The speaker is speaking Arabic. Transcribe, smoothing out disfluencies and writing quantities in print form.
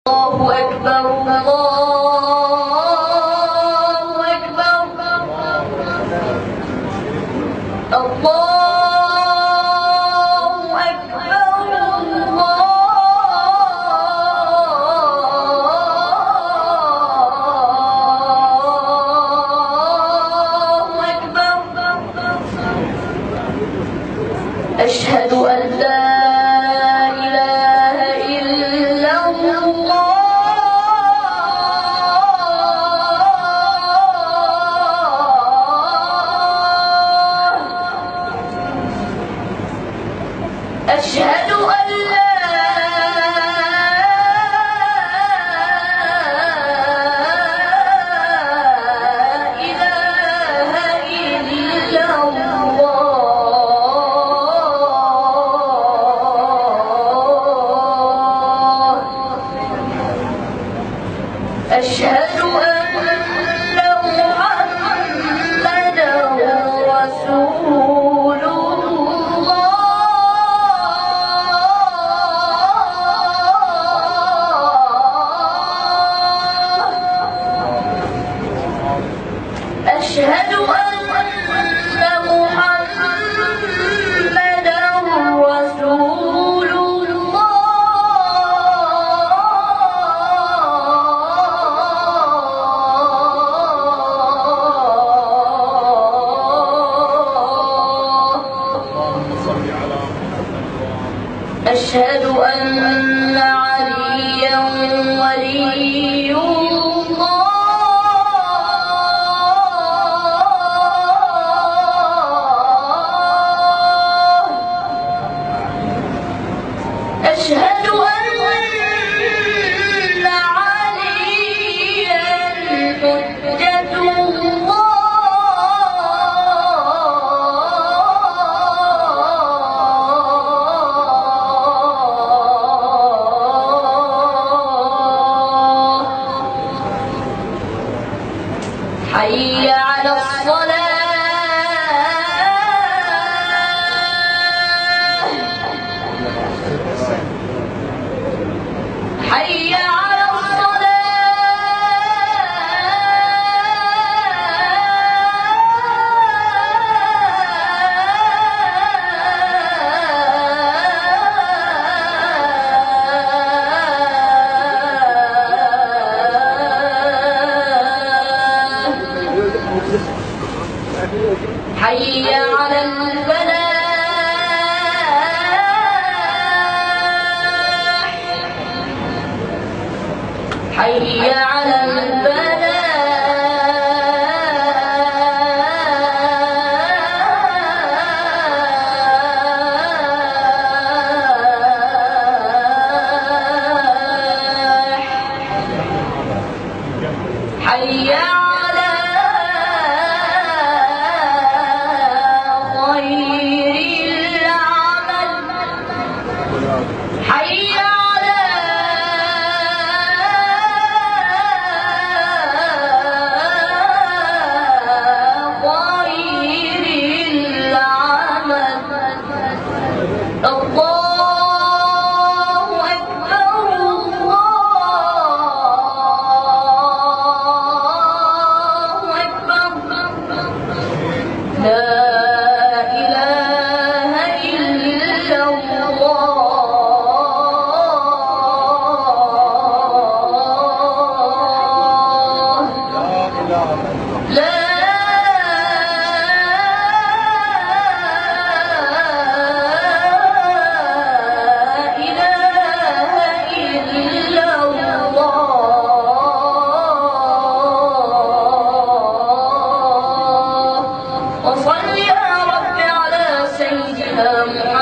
الله أكبر الله أكبر الله أكبر الله أكبر أشهد أن لا أشهد أن لا إله إلا الله أشهد أن محمدا رسول أشهد أن محمدا رسول الله أشهد أن عليا ولي الله أشهد أن عليا حجة الله حي على الصلاة حي على حي على الفلاح حي على الفلاح حي على حي على خير العمل الله أكبر الله أكبر لا إله إلا الله لا إله إلا الله وصل يا رب على سيدنا محمد